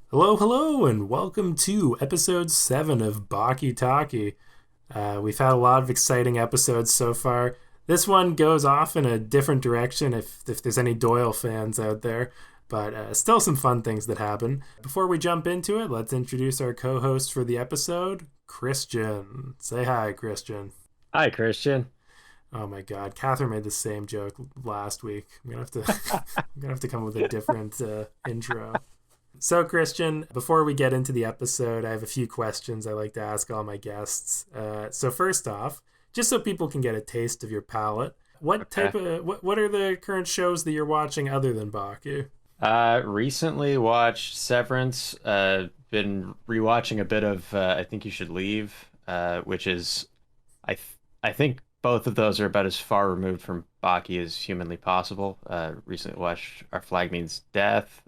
Hello, hello, and welcome to episode 7 of Baki Talki. We've had a lot of exciting episodes so far. This one goes off in a different direction if there's any Doyle fans out there, but still some fun things that happen. Before we jump into it, let's introduce our co host for the episode, Christian. Say hi, Christian. Hi, Christian. Oh my God, Catherine made the same joke last week. I'm gonna have to, I'm gonna have to come up with a different intro. So, Christian, before we get into the episode, I have a few questions I like to ask all my guests. So, first off, just so people can get a taste of your palate, Okay. what are the current shows that you're watching other than Baku? Recently watched Severance. Been rewatching a bit of I Think You Should Leave, which is I think both of those are about as far removed from Baki as humanly possible. Recently watched Our Flag Means Death.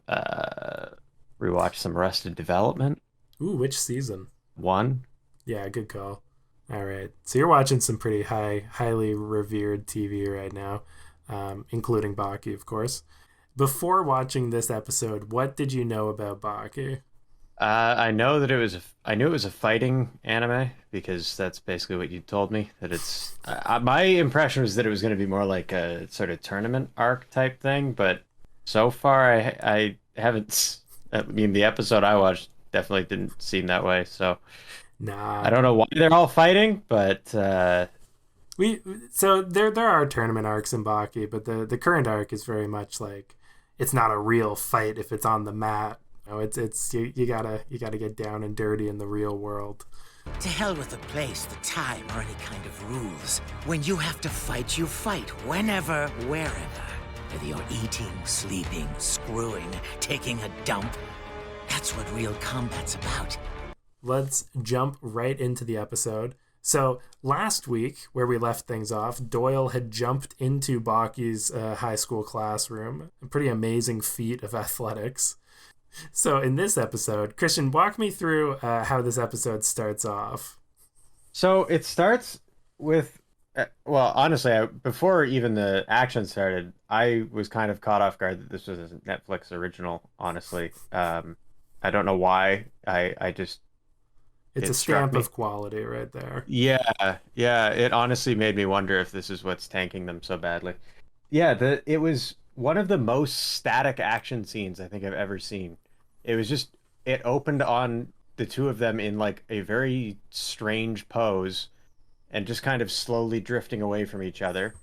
Rewatched some Arrested Development. Ooh, which season? One. Yeah, good call. All right, so you're watching some pretty highly revered TV right now, including Baki, of course. Before watching this episode, what did you know about Baki? I know that I knew it was a fighting anime because that's basically what you told me. That it's my impression was that it was going to be more like a sort of tournament arc type thing, but so far I haven't. I mean, the episode I watched definitely didn't seem that way. So I Nah, don't know why they're all fighting, but we so there are tournament arcs in Baki, but the current arc is very much like it's not a real fight if it's on the mat. No, it's you gotta get down and dirty in the real world. To hell with the place, the time, or any kind of rules. When you have to fight, you fight. Whenever, wherever. Whether you're eating, sleeping, screwing, taking a dump. That's what real combat's about. Let's jump right into the episode. So last week, where we left things off, Doyle had jumped into Baki's high school classroom. A pretty amazing feat of athletics. So in this episode, Christian, walk me through how this episode starts off. so it starts with well, honestly, before even the action started, I was kind of caught off guard that this was a Netflix original, honestly. I don't know why. I just It's a it struck stamp me. of quality right there. Yeah, it honestly made me wonder if this is what's tanking them so badly. Yeah, it was one of the most static action scenes I think I've ever seen. It was just it opened on the two of them in like a very strange pose and just kind of slowly drifting away from each other.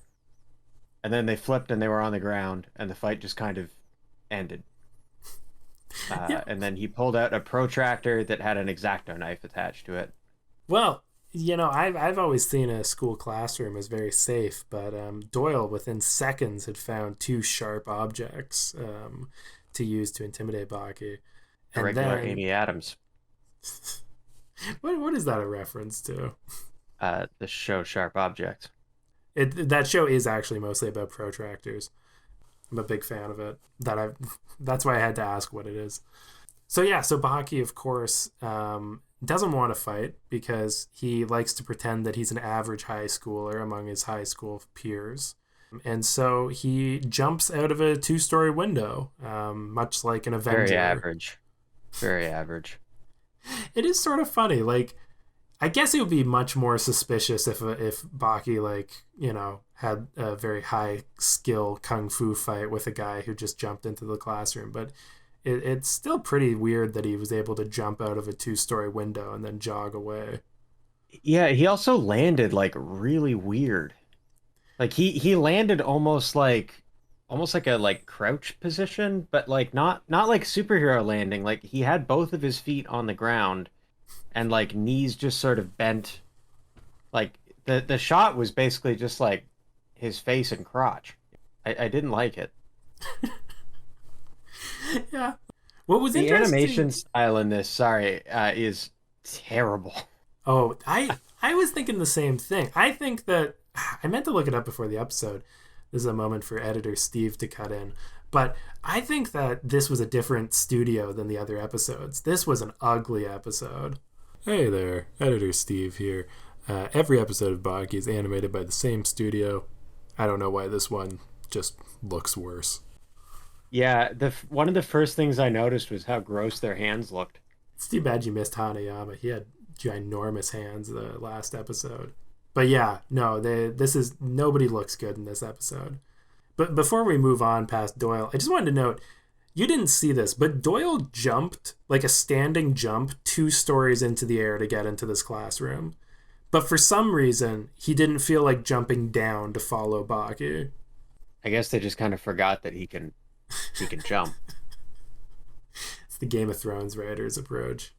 And then they flipped and they were on the ground and the fight just kind of ended. Yeah. And then he pulled out a protractor that had an X-Acto knife attached to it. Well, I've always seen a school classroom as very safe, but Doyle within seconds had found two sharp objects to use to intimidate Baki, A and regular then Amy Adams. what is that a reference to? The show Sharp Objects. That show is actually mostly about protractors. I'm a big fan of it. That's why I had to ask what it is. So yeah, so Baki, of course, doesn't want to fight because he likes to pretend that he's an average high schooler among his high school peers. And so he jumps out of a two-story window, much like an Very Avenger. average. Very average. It is sort of funny. Like, I guess it would be much more suspicious if Baki, like, had a very high skill kung fu fight with a guy who just jumped into the classroom. But it's still pretty weird that he was able to jump out of a two-story window and then jog away. Yeah, he also landed like really weird. Like he landed almost like a like crouch position, but like not like superhero landing. Like he had both of his feet on the ground and like knees just sort of bent. Like the shot was basically just like his face and crotch. I didn't like it. Yeah. What was The interesting? animation style in this, sorry, is terrible. Oh, I was thinking the same thing. I think that I meant to look it up before the episode. This is a moment for editor Steve to cut in. But I think that this was a different studio than the other episodes. This was an ugly episode. Hey there, editor Steve here. Every episode of Baki is animated by the same studio. I don't know why this one just looks worse. Yeah, one of the first things I noticed was how gross their hands looked. It's too bad you missed Hanayama. He had ginormous hands the last episode. But yeah, no, nobody looks good in this episode. But before we move on past Doyle, I just wanted to note, you didn't see this, but Doyle jumped, like a standing jump, 2 stories into the air to get into this classroom. But for some reason, he didn't feel like jumping down to follow Baki. I guess they just kind of forgot that he can jump. It's the Game of Thrones writers' approach.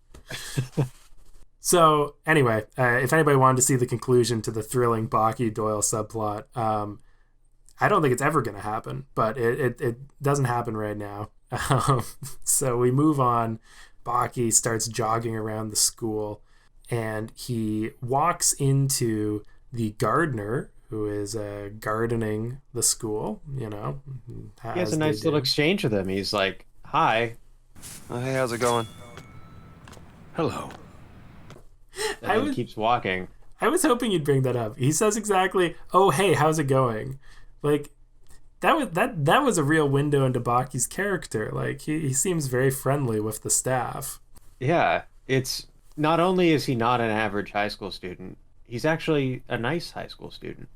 So anyway, if anybody wanted to see the conclusion to the thrilling Baki Doyle subplot, I don't think it's ever going to happen, but it doesn't happen right now. So we move on. Baki starts jogging around the school, and he walks into the gardener, who is gardening the school, you know. He has a nice little exchange with him. He's like, hi. Oh, hey, how's it going? Hello. And he keeps walking. I was hoping you'd bring that up. He says exactly, oh, hey, how's it going? Like, that was a real window into Baki's character. Like, he seems very friendly with the staff. Yeah, it's not only is he not an average high school student, he's actually a nice high school student.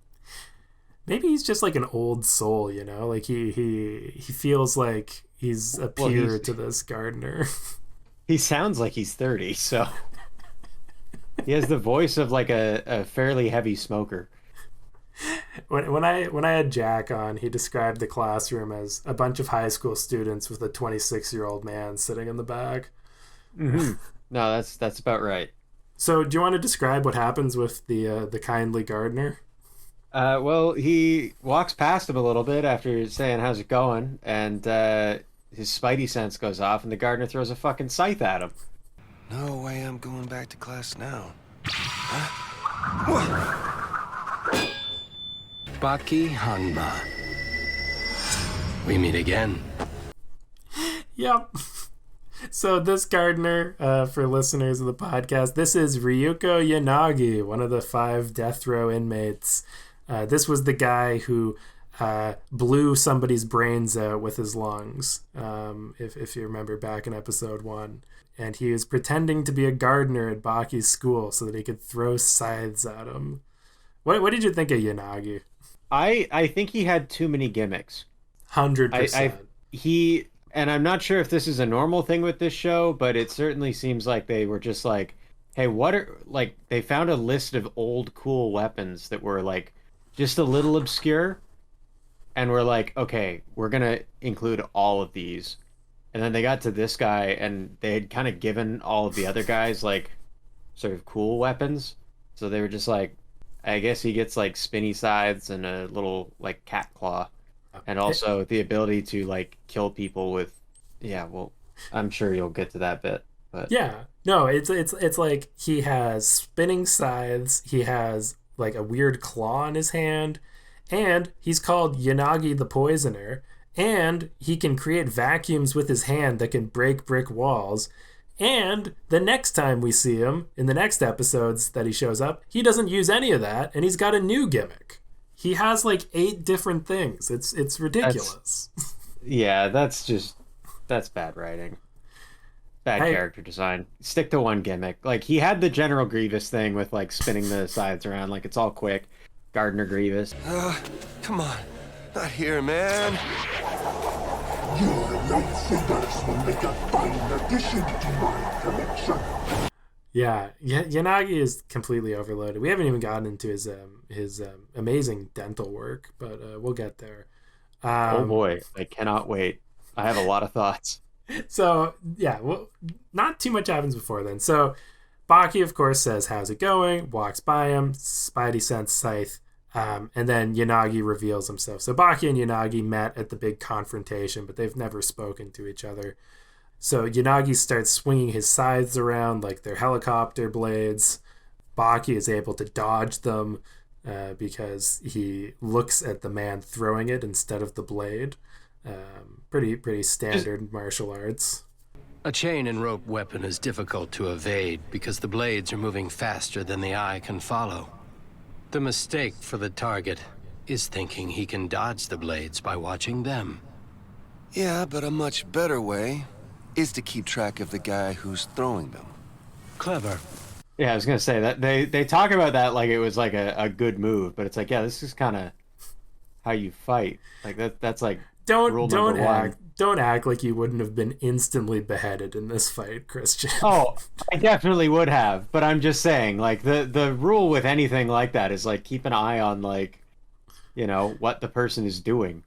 Maybe he's just like an old soul, you know? Like he feels like he's a peer to this gardener. He sounds like he's 30, so he has the voice of like a fairly heavy smoker. When I had Jack on, he described the classroom as a bunch of high school students with a 26-year-old man sitting in the back. Mm-hmm. No, that's about right. So, do you want to describe what happens with the kindly gardener? Well, he walks past him a little bit after saying, how's it going? And his spidey sense goes off, and the gardener throws a fucking scythe at him. No way I'm going back to class now. Baki Hanma. We meet again. Yep. So this gardener, for listeners of the podcast, this is Ryuko Yanagi, one of the 5 death row inmates. This was the guy who blew somebody's brains out with his lungs, if you remember back in episode 1. And he was pretending to be a gardener at Baki's school so that he could throw scythes at him. What did you think of Yanagi? I think he had too many gimmicks. 100%. And I'm not sure if this is a normal thing with this show, but it certainly seems like they were just like, hey, they found a list of old cool weapons that were like just a little obscure. And we're like, okay, we're going to include all of these. And then they got to this guy and they had kind of given all of the other guys like sort of cool weapons. So they were just like, I guess he gets like spinny scythes and a little like cat claw. And also the ability to like kill people with, yeah, well, I'm sure you'll get to that bit. But yeah, no, it's like he has spinning scythes, he has like a weird claw in his hand, and he's called Yanagi the Poisoner, and he can create vacuums with his hand that can break brick walls. And the next time we see him in the next episodes that he shows up, he doesn't use any of that, and he's got a new gimmick. He has like 8 different things. It's ridiculous. That's bad writing. Bad character design. Stick to one gimmick. Like he had the General Grievous thing with like spinning the sides around, like it's all quick. Gardner Grievous. Come on. Not here, man. Your lightsabers will make a fine addition to my collection. Yeah, Yanagi is completely overloaded. We haven't even gotten into his amazing dental work, but we'll get there. Oh boy, I cannot wait. I have a lot of thoughts. So yeah, well, not too much happens before then. So Baki, of course, says, "How's it going?" Walks by him, spidey sense scythe, and then Yanagi reveals himself. So Baki and Yanagi met at the big confrontation, but they've never spoken to each other. So Yanagi starts swinging his scythes around like they're helicopter blades. Baki is able to dodge them because he looks at the man throwing it instead of the blade. Pretty standard martial arts. A chain and rope weapon is difficult to evade because the blades are moving faster than the eye can follow. The mistake for the target is thinking he can dodge the blades by watching them. Yeah, but a much better way is to keep track of the guy who's throwing them. Clever. Yeah, I was gonna say that they talk about that like it was like a good move, but it's like, yeah, this is kind of how you fight. Like that's like rule number one. Don't act like you wouldn't have been instantly beheaded in this fight, Christian. Oh, I definitely would have, but I'm just saying, like the rule with anything like that is like keep an eye on like, you know, what the person is doing.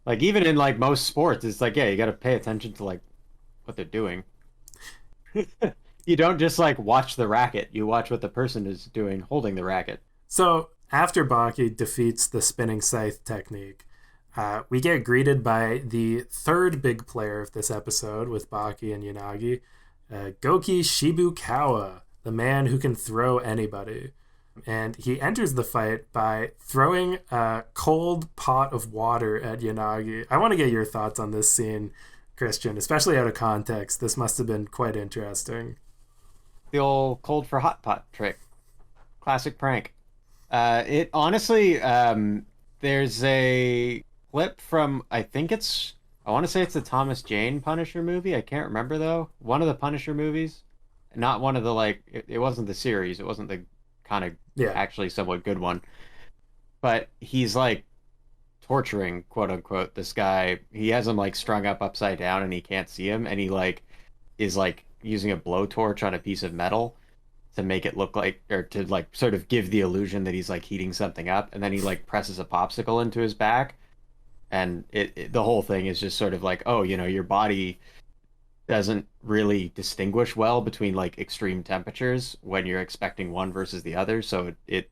Like even in like most sports, it's like, yeah, you got to pay attention to like what they're doing. You don't just like watch the racket. You watch what the person is doing holding the racket. So after Baki defeats the spinning scythe technique, we get greeted by the third big player of this episode with Baki and Yanagi, Goki Shibukawa, the man who can throw anybody. And he enters the fight by throwing a cold pot of water at Yanagi. I want to get your thoughts on this scene, Christian, especially out of context. This must have been quite interesting. The old cold for hot pot trick. Classic prank. It honestly, there's a clip from, I want to say it's the Thomas Jane Punisher movie. I can't remember though. One of the Punisher movies. Not one of the like, it wasn't the series. It wasn't the kind of actually somewhat good one. But he's like torturing, quote unquote, this guy. He has him like strung up upside down and he can't see him. And he like is like using a blowtorch on a piece of metal to make it look like, or to like sort of give the illusion that he's like heating something up. And then he like presses a popsicle into his back. And the whole thing is just sort of like, oh, you know, your body doesn't really distinguish well between like extreme temperatures when you're expecting one versus the other. So it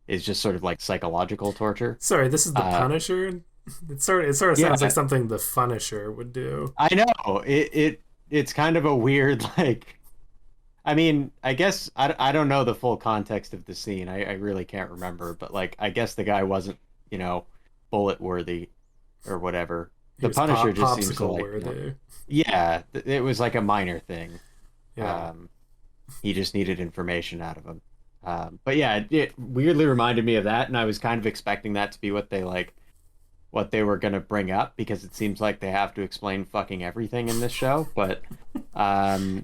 is just sort of like psychological torture. Sorry, this is the Punisher? It sort of sounds like something the Funisher would do. I know. It's kind of a weird, like, I mean, I guess I don't know the full context of the scene. I really can't remember, but like, I guess the guy wasn't, you know, bullet worthy or whatever. The Punisher just seems to like, yeah, it was like a minor thing. Yeah. He just needed information out of him. But yeah, it weirdly reminded me of that, and I was kind of expecting that to be what they were going to bring up, because it seems like they have to explain fucking everything in this show, but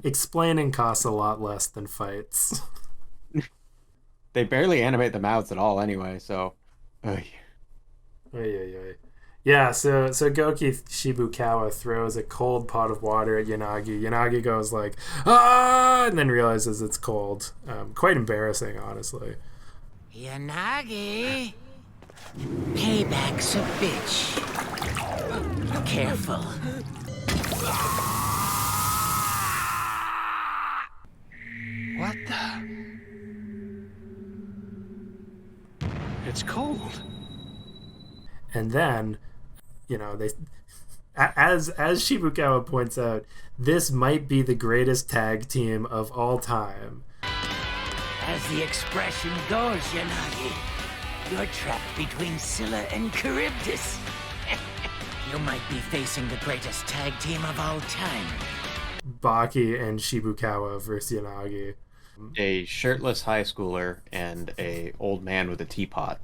explaining costs a lot less than fights. They barely animate the mouths at all anyway, so yeah, so Goki Shibukawa throws a cold pot of water at Yanagi. Yanagi goes like, ah, and then realizes it's cold. Quite embarrassing, honestly. Yanagi, payback's a bitch. Careful. What the? It's cold. And then, you know, they, as Shibukawa points out, this might be the greatest tag team of all time. As the expression goes, Yanagi, you're trapped between Scylla and Charybdis. You might be facing the greatest tag team of all time. Baki and Shibukawa versus Yanagi. A shirtless high schooler and a old man with a teapot.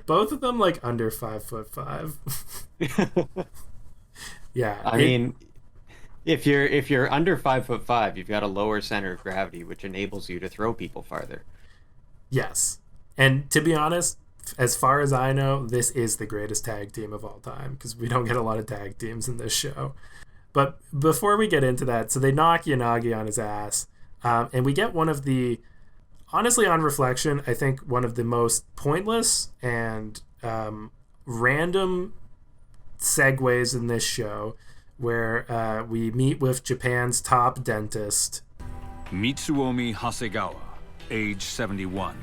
Both of them like under 5'5". Yeah. I mean, if you're under 5'5", you've got a lower center of gravity, which enables you to throw people farther. Yes. And to be honest, as far as I know, this is the greatest tag team of all time, because we don't get a lot of tag teams in this show. But before we get into that, so they knock Yanagi on his ass, and we get one of the, honestly, on reflection, I think one of the most pointless and random segues in this show, where we meet with Japan's top dentist. Mitsuomi Hasegawa, age 71.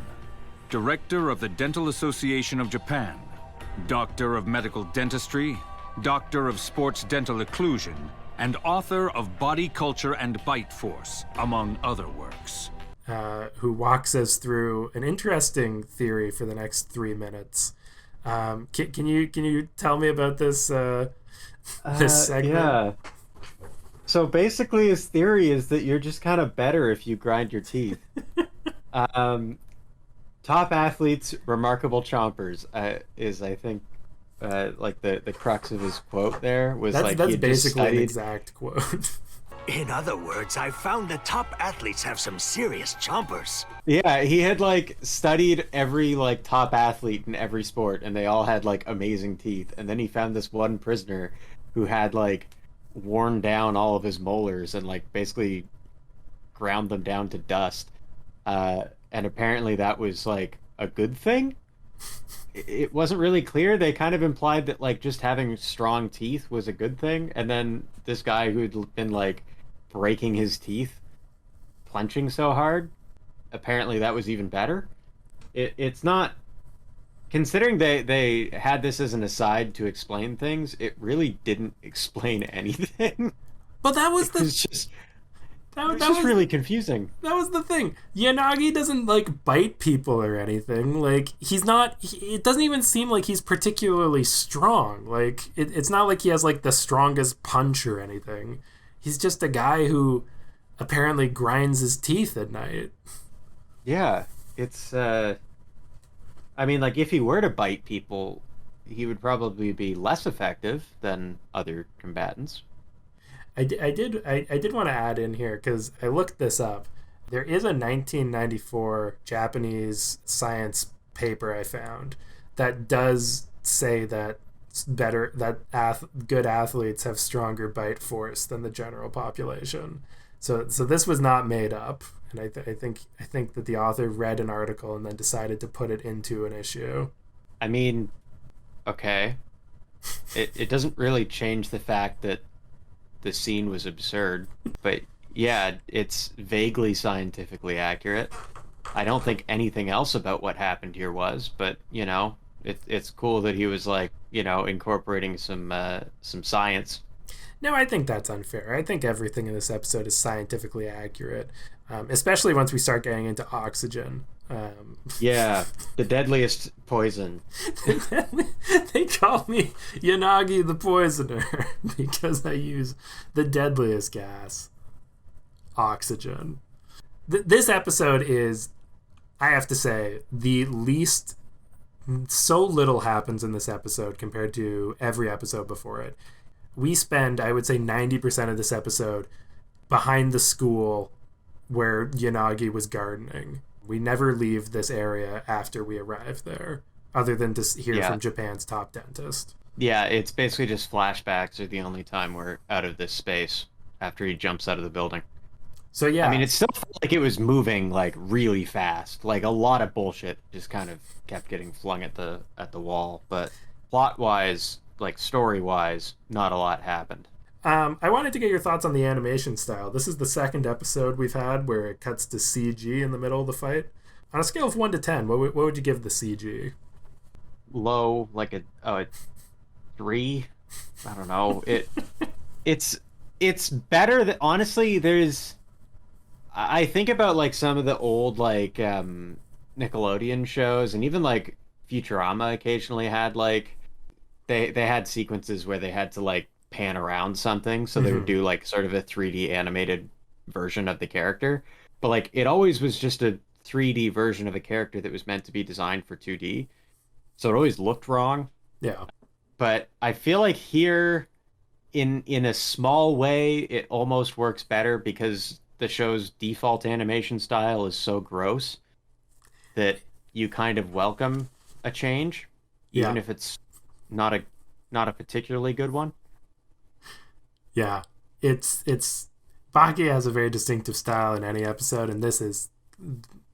Director of the Dental Association of Japan. Doctor of Medical Dentistry. Doctor of Sports Dental Occlusion. And author of Body Culture and Bite Force, among other works. Who walks us through an interesting theory for the next 3 minutes. Can you tell me about this this segment? Yeah. So basically, his theory is that you're just kind of better if you grind your teeth. Top athletes, remarkable chompers is, I think, like the crux of his quote there was That's like that's he had just basically an studied. exact quote. In other words, I've found the top athletes have some serious chompers. Yeah, he had like studied every like top athlete in every sport, and they all had like amazing teeth. And then he found this one prisoner who had like worn down all of his molars and like basically ground them down to dust. And apparently that was like a good thing. It wasn't really clear. They kind of implied that like just having strong teeth was a good thing, and then this guy who'd been like breaking his teeth, clenching so hard, apparently that was even better. It's not, considering they had this as an aside to explain things, it really didn't explain anything. But that was It the was just that, it was that just was really confusing. that was the thing. Yanagi doesn't like bite people or anything. Like he's not. It doesn't even seem like he's particularly strong. Like it's not like he has like the strongest punch or anything. He's just a guy who apparently grinds his teeth at night. Yeah, it's I mean, like if he were to bite people, he would probably be less effective than other combatants. I did want to add in here because I looked this up. There is a 1994 Japanese science paper I found that does say that good athletes have stronger bite force than the general population. So this was not made up, and I think that the author read an article and then decided to put it into an issue. I mean, okay. It doesn't really change the fact that the scene was absurd, but yeah, it's vaguely scientifically accurate. I don't think anything else about what happened here was, but you know, it's cool that he was like, you know, incorporating some science. No, I think that's unfair. I think everything in this episode is scientifically accurate, especially once we start getting into oxygen. Yeah, the deadliest poison. They call me Yanagi the Poisoner because I use the deadliest gas, oxygen. This episode is, I have to say, the least. So little happens in this episode compared to every episode before it. We spend, I would say, 90% of this episode behind the school where Yanagi was gardening. We never leave this area after we arrive there, other than to hear from Japan's top dentist. Yeah, it's basically just flashbacks are the only time we're out of this space after he jumps out of the building. So yeah, I mean, it still felt like it was moving like really fast. Like a lot of bullshit just kind of kept getting flung at the wall. But plot-wise, like story-wise, not a lot happened. I wanted to get your thoughts on the animation style. This is the second episode we've had where it cuts to CG in the middle of the fight. On a scale of 1 to 10, what would you give the CG? Low, like a 3. I don't know. It's better than, honestly. I think about like some of the old like Nickelodeon shows, and even like Futurama occasionally had like they had sequences where they had to like pan around something, so they would do like sort of a 3D animated version of the character, but like it always was just a 3D version of a character that was meant to be designed for 2D, so it always looked wrong. Yeah, but I feel like here in a small way it almost works better because the show's default animation style is so gross that you kind of welcome a change, even if it's not a particularly good one. Yeah, it's Baki has a very distinctive style in any episode, and this is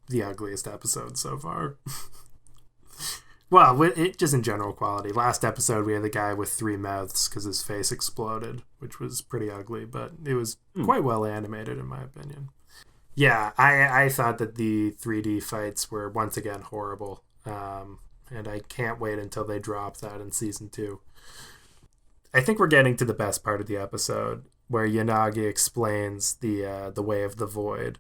the ugliest episode so far. Well, it just in general quality. Last episode we had the guy with 3 mouths because his face exploded, which was pretty ugly, but it was quite well animated in my opinion. Yeah, I thought that the 3D fights were once again horrible, and I can't wait until they drop that in season 2. I think we're getting to the best part of the episode where Yanagi explains the way of the void.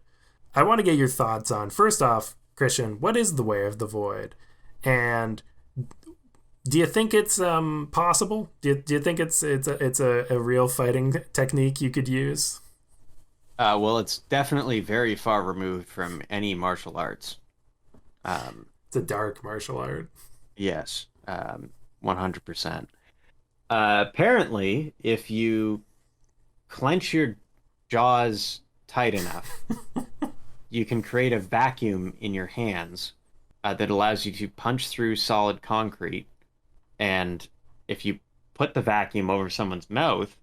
I want to get your thoughts on, first off, Christian, what is the way of the void? And do you think it's possible? Do you think it's a real fighting technique you could use? Well, it's definitely very far removed from any martial arts. It's a dark martial art. Yes. 100%. Apparently, if you clench your jaws tight enough, you can create a vacuum in your hands that allows you to punch through solid concrete. And if you put the vacuum over someone's mouth,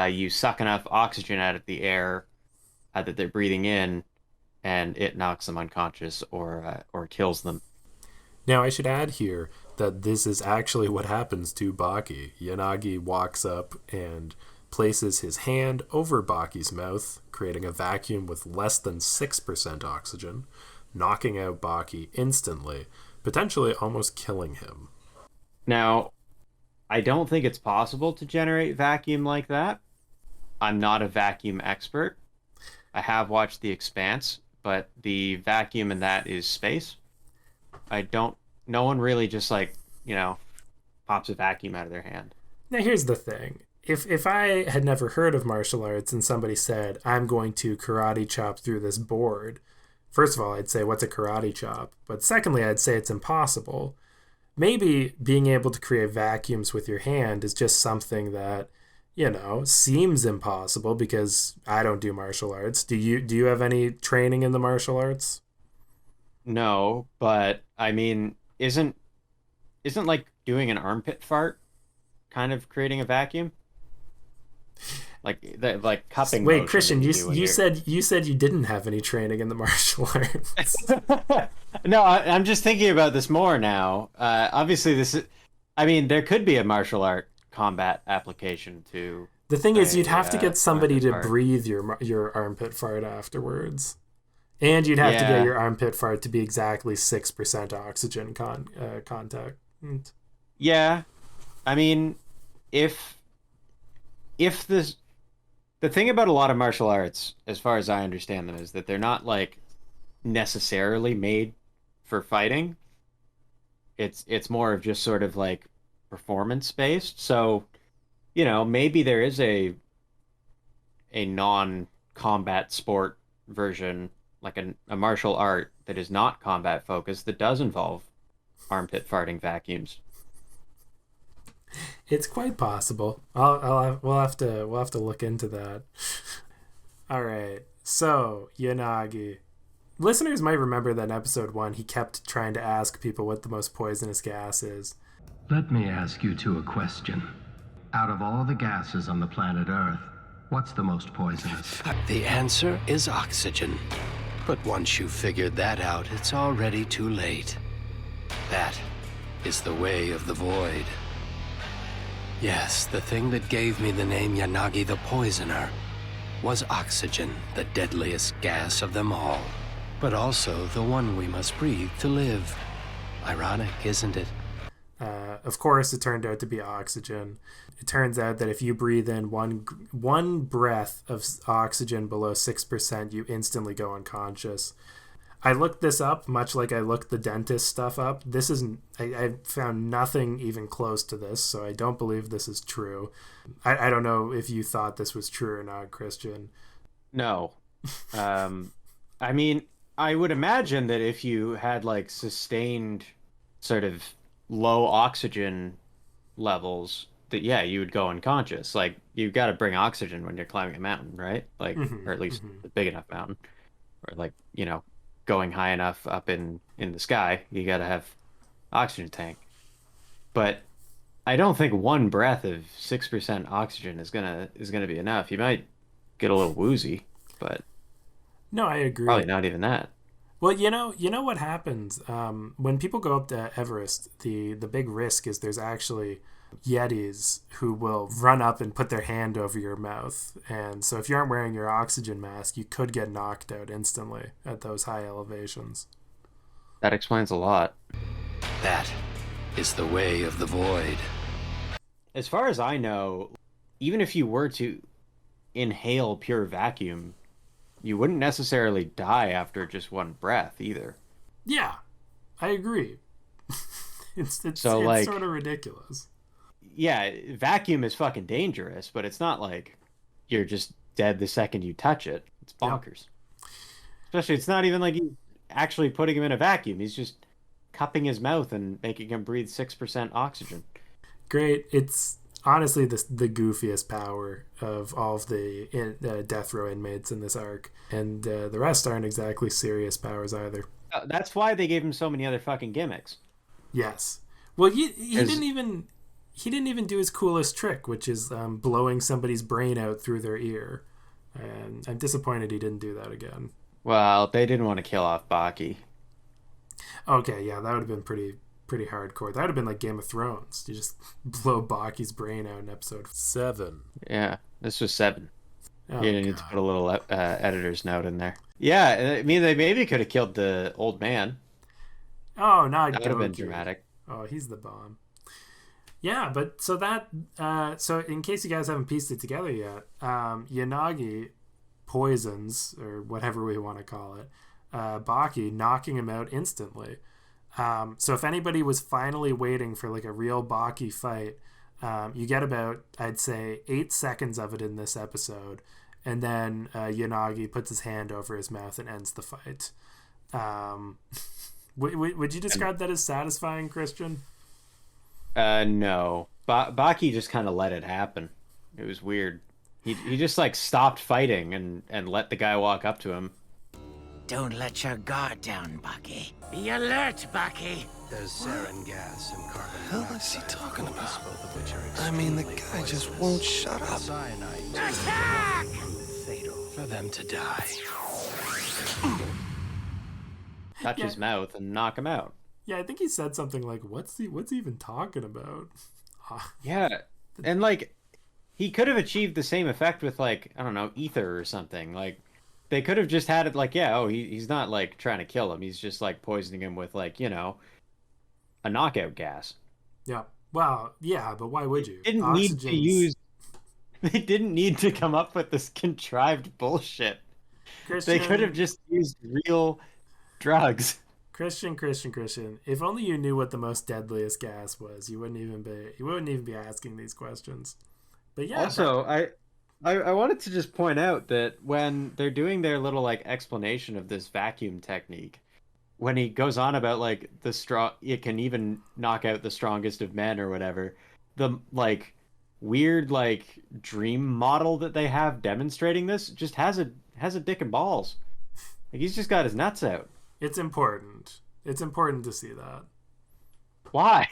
you suck enough oxygen out of the air that they're breathing in, and it knocks them unconscious or kills them. Now, I should add here that this is actually what happens to Baki. Yanagi walks up and places his hand over Baki's mouth, creating a vacuum with less than 6% oxygen, knocking out Baki instantly, potentially almost killing him. Now, I don't think it's possible to generate vacuum like that. I'm not a vacuum expert. I have watched The Expanse, but the vacuum in that is space. No one really just pops a vacuum out of their hand. Now, here's the thing. If I had never heard of martial arts and somebody said, I'm going to karate chop through this board, first of all, I'd say, what's a karate chop? But secondly, I'd say it's impossible. Maybe being able to create vacuums with your hand is just something that, seems impossible because I don't do martial arts. Do you have any training in the martial arts? No, but I mean, isn't like doing an armpit fart kind of creating a vacuum? Like cupping. Wait, Christian, you said you didn't have any training in the martial arts. No, I'm just thinking about this more now. Obviously, there could be a martial art combat application to. The thing is, you'd have to get somebody to breathe your armpit fart afterwards, and you'd have to get your armpit fart to be exactly 6% oxygen contact. Yeah, I mean, if the thing about a lot of martial arts, as far as I understand them, is that they're not necessarily made for fighting. It's more of just sort of performance based. So, maybe there is a non-combat sport version, like a martial art that is not combat focused, that does involve armpit farting vacuums. It's quite possible. We'll have to look into that. All right. So Yanagi, listeners might remember that in episode 1 he kept trying to ask people what the most poisonous gas is. Let me ask you two a question. Out of all the gases on the planet Earth, what's the most poisonous? The answer is oxygen. But once you've figured that out, it's already too late. That is the way of the void. Yes, the thing that gave me the name Yanagi the Poisoner was oxygen, the deadliest gas of them all. But also the one we must breathe to live. Ironic, isn't it? Of course, it turned out to be oxygen. It turns out that if you breathe in one breath of oxygen below 6%, you instantly go unconscious. I looked this up, much like I looked the dentist stuff up. I found nothing even close to this, so I don't believe this is true. I don't know if you thought this was true or not, Christian. No. I mean, I would imagine that if you had sustained sort of low oxygen levels, that you would go unconscious. You've got to bring oxygen when you're climbing a mountain, right? Or at least a big enough mountain, or going high enough up in the sky, you got to have oxygen tank. But I don't think one breath of 6% oxygen is gonna be enough. You might get a little woozy, but no, I agree. Probably not even that. Well, you know what happens when people go up to Everest. The big risk is there's actually Yetis who will run up and put their hand over your mouth, and so if you aren't wearing your oxygen mask, you could get knocked out instantly at those high elevations. That explains a lot. That is the way of the void. As far as I know, even if you were to inhale pure vacuum, you wouldn't necessarily die after just one breath either. Yeah, I agree. It's sort of ridiculous. Yeah, vacuum is fucking dangerous, but it's not like you're just dead the second you touch it. It's bonkers. Yeah. Especially, it's not even like he's actually putting him in a vacuum. He's just cupping his mouth and making him breathe 6% oxygen. great. It's honestly the goofiest power of all of the death row inmates in this arc, and the rest aren't exactly serious powers either. That's why they gave him so many other fucking gimmicks. Yes. Well, he didn't even do his coolest trick, which is blowing somebody's brain out through their ear. And I'm disappointed he didn't do that again. Well, they didn't want to kill off Baki. Okay, yeah, that would have been pretty hardcore. That would have been like Game of Thrones. You just blow Baki's brain out in episode 7. Yeah, this was 7. Oh, you need to put a little editor's note in there. Yeah, I mean, they maybe could have killed the old man. Oh, not that would have been dramatic. Oh, he's the bomb. Yeah, but so in case you guys haven't pieced it together yet, Yanagi poisons, or whatever we want to call it, Baki, knocking him out instantly. So if anybody was finally waiting for like a real Baki fight, you get about, I'd say, 8 seconds of it in this episode, and then Yanagi puts his hand over his mouth and ends the fight. Would you describe that as satisfying, Christian? No. Baki just kind of let it happen. It was weird. He just like stopped fighting and let the guy walk up to him. Don't let your guard down, Baki. Be alert, Baki. There's sarin gas and carbon What dioxide. is he talking about? Both of which are I mean, the extremely guy just poisonous. won't shut up. Cyanide Attack! fatal for them to die. Touch his mouth and knock him out. Yeah, I think he said something like, what's he even talking about? Yeah. And like he could have achieved the same effect with like, I don't know, ether or something. Like they could have just had it like, yeah, he's not like trying to kill him. He's just like poisoning him with like, you know, a knockout gas. Yeah. Well, yeah, but why would you? They didn't need to come up with this contrived bullshit. Christian, They could have just used real drugs. Christian. If only you knew what the most deadliest gas was, you wouldn't even be asking these questions. But yeah. Also, I wanted to just point out that when they're doing their little like explanation of this vacuum technique, when he goes on about like it can even knock out the strongest of men or whatever, the like weird like dream model that they have demonstrating this just has a dick and balls. Like he's just got his nuts out. It's important. It's important to see that. Why?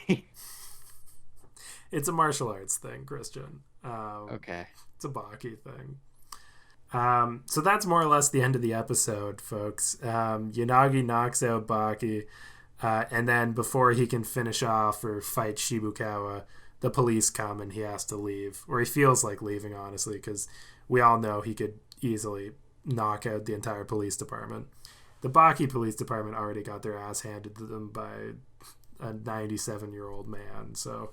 It's a martial arts thing, Christian. Okay. It's a Baki thing. So that's more or less the end of the episode, folks. Yanagi knocks out Baki, and then before he can finish off or fight Shibukawa, the police come and he has to leave. Or he feels like leaving, honestly, because we all know he could easily knock out the entire police department. The Baki police department already got their ass handed to them by a 97-year-old man, so...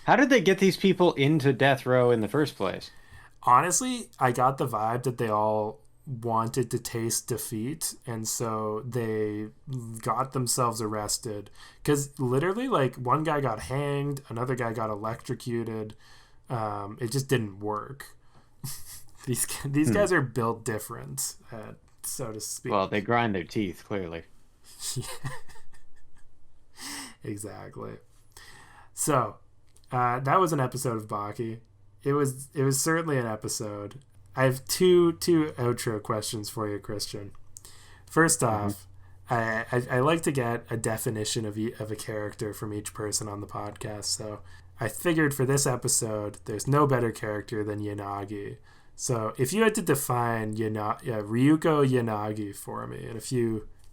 How did they get these people into death row in the first place? Honestly, I got the vibe that they all wanted to taste defeat, and so they got themselves arrested. Because literally, like, one guy got hanged, another guy got electrocuted. It just didn't work. These guys are built different, so to speak. Well, they grind their teeth, clearly. Exactly. So, that was an episode of Baki. It was certainly an episode. I have two outro questions for you, Christian. First off, I like to get a definition of a character from each person on the podcast. So I figured for this episode, there's no better character than Yanagi. So if you had to define Ryuko Yanagi for me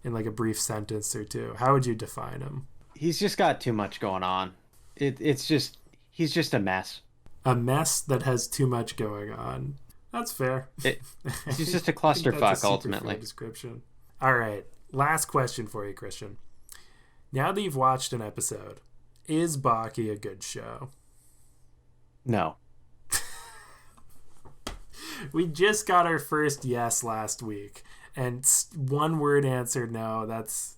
in like a brief sentence or two, how would you define him? He's just got too much going on. He's just a mess. A mess that has too much going on. That's fair. He's just a clusterfuck, ultimately. Description. All right. Last question for you, Christian. Now that you've watched an episode, is Baki a good show? No. We just got our first yes last week, and one word answer no. That's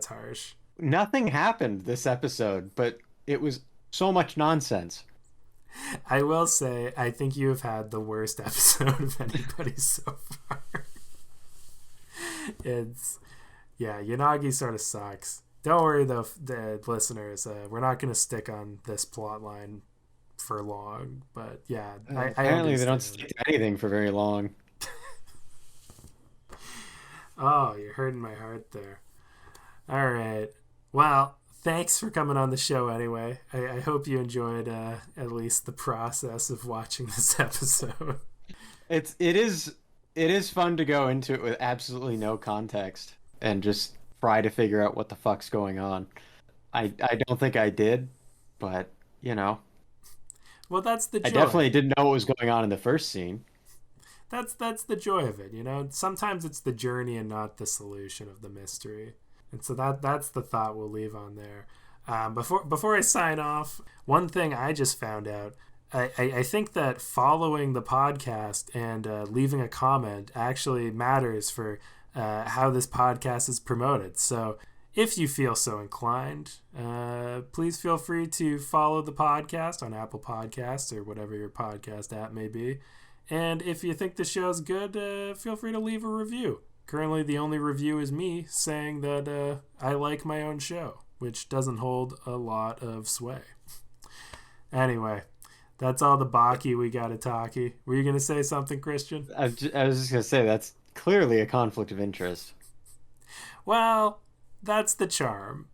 harsh. Nothing happened this episode, but it was so much nonsense. I will say, I think you have had the worst episode of anybody so far. Yanagi sort of sucks. Don't worry, though, the listeners. We're not going to stick on this plot line for long. But yeah, apparently they don't stick to anything for very long. Oh, you're hurting my heart there. All right. Well, thanks for coming on the show anyway. I hope you enjoyed at least the process of watching this episode. It is fun to go into it with absolutely no context and just try to figure out what the fuck's going on. I don't think I did, but you know. Well, that's the joy. I definitely didn't know what was going on in the first scene. That's the joy of it, you know. Sometimes it's the journey and not the solution of the mystery. And so that's the thought we'll leave on there. Before I sign off, one thing I just found out, I think that following the podcast and leaving a comment actually matters for how this podcast is promoted. So if you feel so inclined, please feel free to follow the podcast on Apple Podcasts or whatever your podcast app may be. And if you think the show's good, feel free to leave a review. Currently, the only review is me saying that I like my own show, which doesn't hold a lot of sway. Anyway, that's all the Baki we got to talkie. Were you going to say something, Christian? I was just going to say that's clearly a conflict of interest. Well, that's the charm.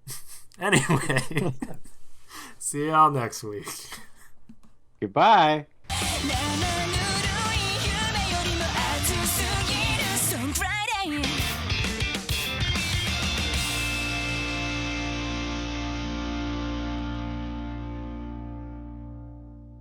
Anyway, see y'all next week. Goodbye. Na, na.